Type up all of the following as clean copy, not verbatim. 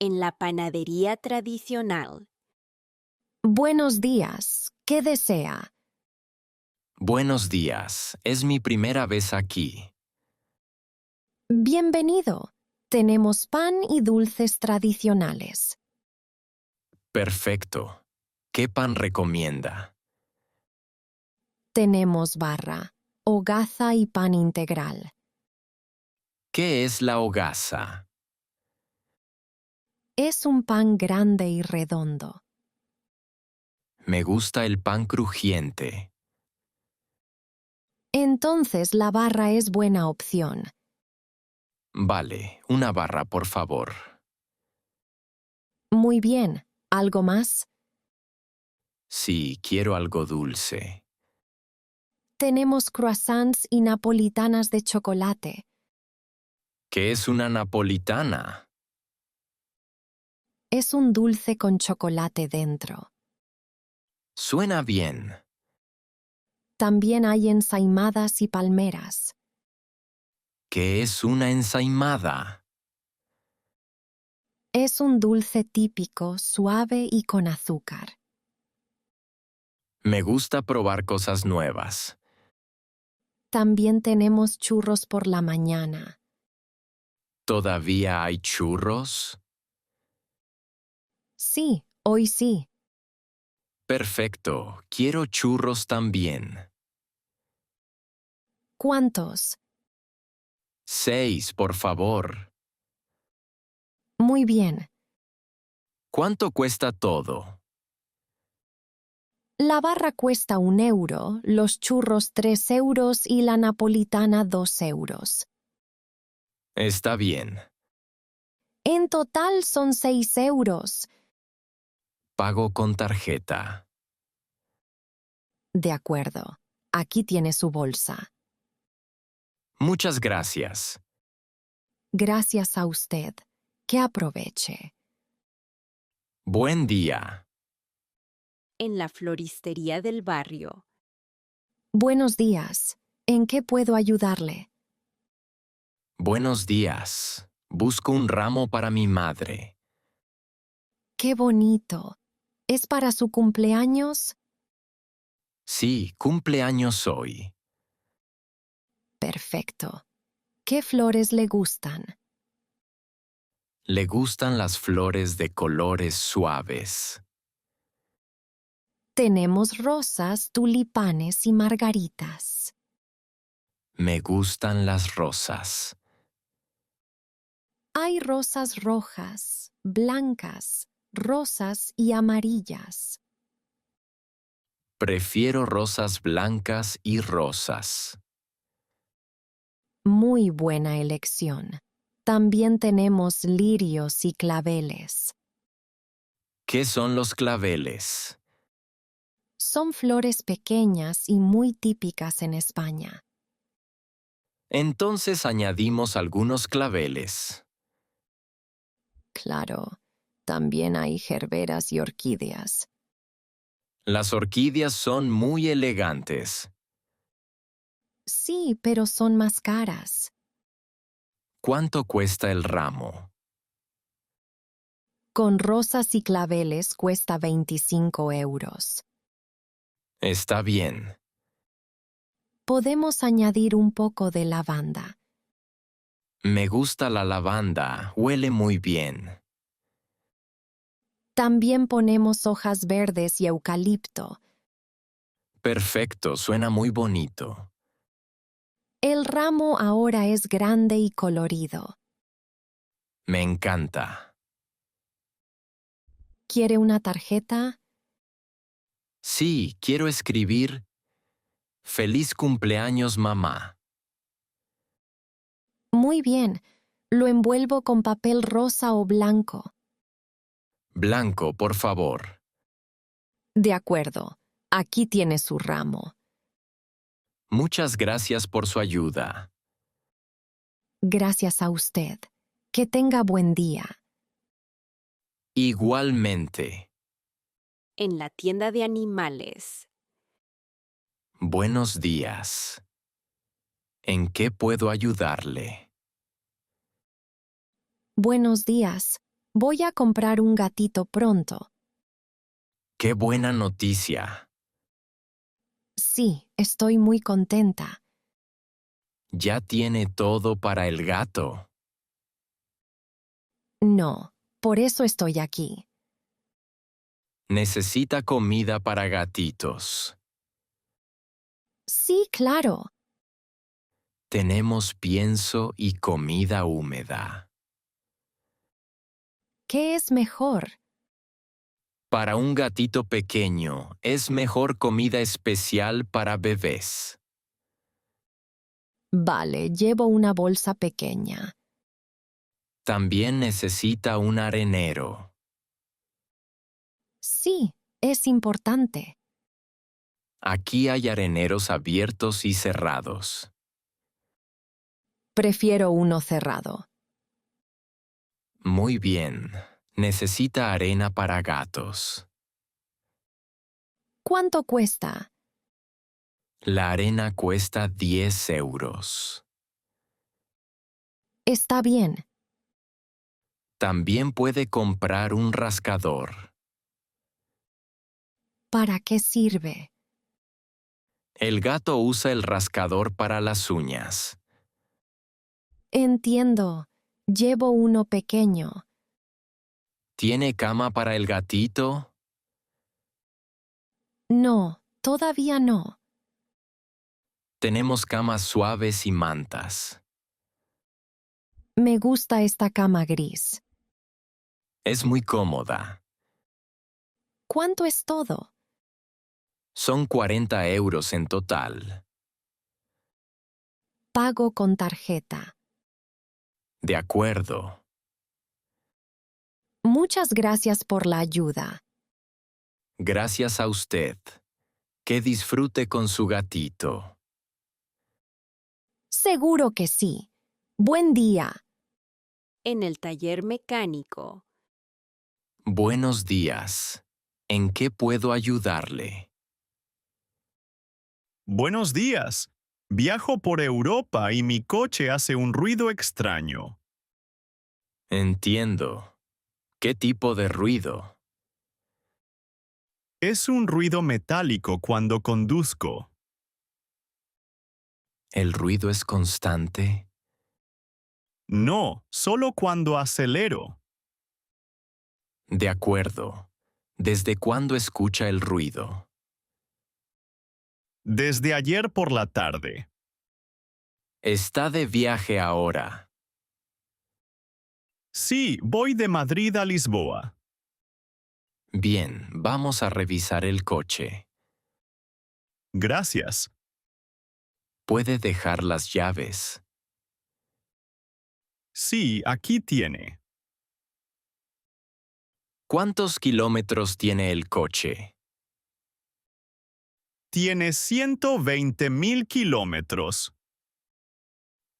En la panadería tradicional. Buenos días. ¿Qué desea? Buenos días, es mi primera vez aquí. Bienvenido. Tenemos pan y dulces tradicionales. Perfecto. ¿Qué pan recomienda? Tenemos barra, hogaza y pan integral. ¿Qué es la hogaza? Es un pan grande y redondo. Me gusta el pan crujiente. Entonces la barra es buena opción. Vale, una barra, por favor. Muy bien. ¿Algo más? Sí, quiero algo dulce. Tenemos croissants y napolitanas de chocolate. ¿Qué es una napolitana? Es un dulce con chocolate dentro. Suena bien. También hay ensaimadas y palmeras. ¿Qué es una ensaimada? Es un dulce típico, suave y con azúcar. Me gusta probar cosas nuevas. También tenemos churros por la mañana. ¿Todavía hay churros? Sí, hoy sí. Perfecto, quiero churros también. ¿Cuántos? 6, por favor. Muy bien. ¿Cuánto cuesta todo? La barra cuesta 1 euro, los churros 3 euros y la napolitana 2 euros. Está bien. En total son 6 euros. Pago con tarjeta. De acuerdo. Aquí tiene su bolsa. Muchas gracias. Gracias a usted. Que aproveche. Buen día. En la floristería del barrio. Buenos días. ¿En qué puedo ayudarle? Buenos días. Busco un ramo para mi madre. ¡Qué bonito! ¿Es para su cumpleaños? Sí, cumpleaños hoy. Perfecto. ¿Qué flores le gustan? Le gustan las flores de colores suaves. Tenemos rosas, tulipanes y margaritas. Me gustan las rosas. Hay rosas rojas, blancas, rosas y amarillas. Prefiero rosas blancas y rosas. Muy buena elección. También tenemos lirios y claveles. ¿Qué son los claveles? Son flores pequeñas y muy típicas en España. Entonces añadimos algunos claveles. Claro, también hay gerberas y orquídeas. Las orquídeas son muy elegantes. Sí, pero son más caras. ¿Cuánto cuesta el ramo? Con rosas y claveles cuesta 25 euros. Está bien. Podemos añadir un poco de lavanda. Me gusta la lavanda, huele muy bien. También ponemos hojas verdes y eucalipto. Perfecto, suena muy bonito. El ramo ahora es grande y colorido. Me encanta. ¿Quiere una tarjeta? Sí, quiero escribir Feliz cumpleaños, mamá. Muy bien. Lo envuelvo con papel rosa o blanco. Blanco, por favor. De acuerdo. Aquí tiene su ramo. Muchas gracias por su ayuda. Gracias a usted. Que tenga buen día. Igualmente. En la tienda de animales. Buenos días. ¿En qué puedo ayudarle? Buenos días. Voy a comprar un gatito pronto. ¡Qué buena noticia! Sí, estoy muy contenta. Ya tiene todo para el gato. No, por eso estoy aquí. Necesita comida para gatitos. Sí, claro. Tenemos pienso y comida húmeda. ¿Qué es mejor? Para un gatito pequeño, es mejor comida especial para bebés. Vale, llevo una bolsa pequeña. También necesita un arenero. Sí, es importante. Aquí hay areneros abiertos y cerrados. Prefiero uno cerrado. Muy bien. Necesita arena para gatos. ¿Cuánto cuesta? La arena cuesta 10 euros. Está bien. También puede comprar un rascador. ¿Para qué sirve? El gato usa el rascador para las uñas. Entiendo. Llevo uno pequeño. ¿Tiene cama para el gatito? No, todavía no. Tenemos camas suaves y mantas. Me gusta esta cama gris. Es muy cómoda. ¿Cuánto es todo? Son 40 euros en total. Pago con tarjeta. De acuerdo. Muchas gracias por la ayuda. Gracias a usted. Que disfrute con su gatito. Seguro que sí. Buen día. En el taller mecánico. Buenos días. ¿En qué puedo ayudarle? Buenos días. Viajo por Europa y mi coche hace un ruido extraño. Entiendo. ¿Qué tipo de ruido? Es un ruido metálico cuando conduzco. ¿El ruido es constante? No, solo cuando acelero. De acuerdo. ¿Desde cuándo escucha el ruido? Desde ayer por la tarde. Está de viaje ahora. Sí, voy de Madrid a Lisboa. Bien, vamos a revisar el coche. Gracias. ¿Puede dejar las llaves? Sí, aquí tiene. ¿Cuántos kilómetros tiene el coche? Tiene 120.000 kilómetros.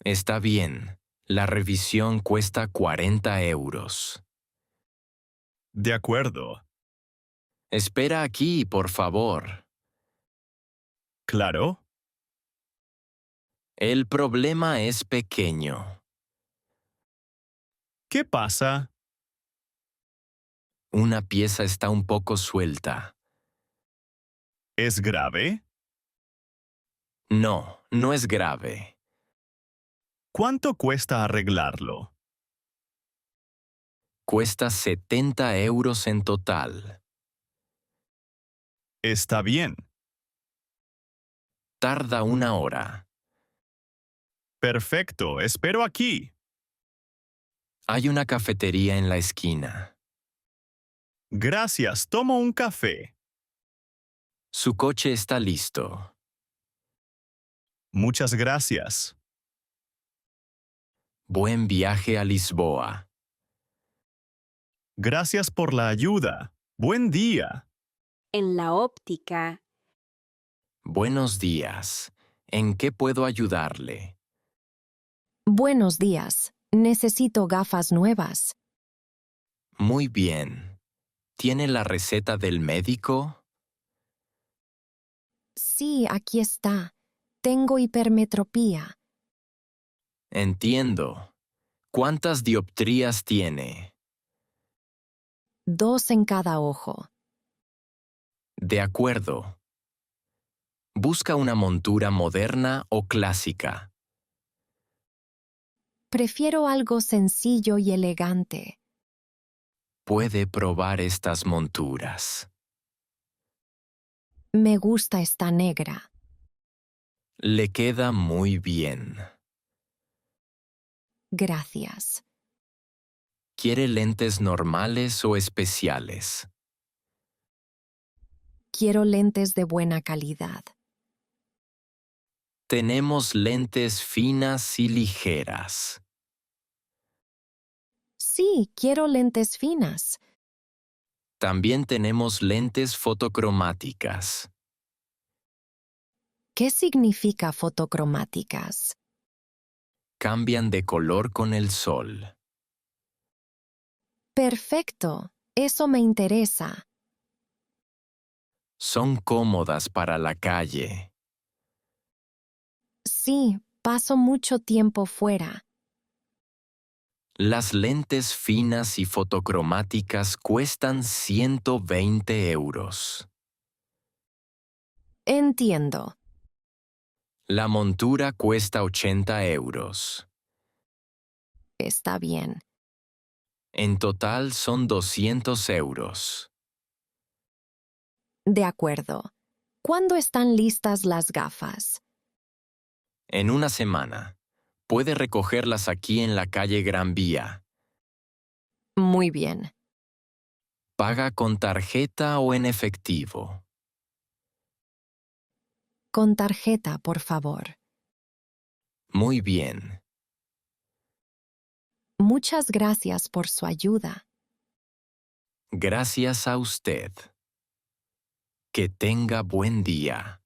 Está bien. La revisión cuesta 40 euros. De acuerdo. Espera aquí, por favor. Claro. El problema es pequeño. ¿Qué pasa? Una pieza está un poco suelta. ¿Es grave? No, no es grave. ¿Cuánto cuesta arreglarlo? Cuesta 70 euros en total. Está bien. Tarda una hora. Perfecto, espero aquí. Hay una cafetería en la esquina. Gracias, tomo un café. Su coche está listo. Muchas gracias. Buen viaje a Lisboa. Gracias por la ayuda. Buen día. En la óptica. Buenos días. ¿En qué puedo ayudarle? Buenos días. Necesito gafas nuevas. Muy bien. ¿Tiene la receta del médico? Sí, aquí está. Tengo hipermetropía. Entiendo. ¿Cuántas dioptrías tiene? 2 en cada ojo. De acuerdo. Busca una montura moderna o clásica. Prefiero algo sencillo y elegante. Puede probar estas monturas. Me gusta esta negra. Le queda muy bien. Gracias. ¿Quiere lentes normales o especiales? Quiero lentes de buena calidad. Tenemos lentes finas y ligeras. Sí, quiero lentes finas. También tenemos lentes fotocromáticas. ¿Qué significa fotocromáticas? Cambian de color con el sol. Perfecto, eso me interesa. Son cómodas para la calle. Sí, paso mucho tiempo fuera. Las lentes finas y fotocromáticas cuestan 120 euros. Entiendo. La montura cuesta 80 euros. Está bien. En total son 200 euros. De acuerdo. ¿Cuándo están listas las gafas? En una semana. Puede recogerlas aquí en la calle Gran Vía. Muy bien. ¿Paga con tarjeta o en efectivo? Con tarjeta, por favor. Muy bien. Muchas gracias por su ayuda. Gracias a usted. Que tenga buen día.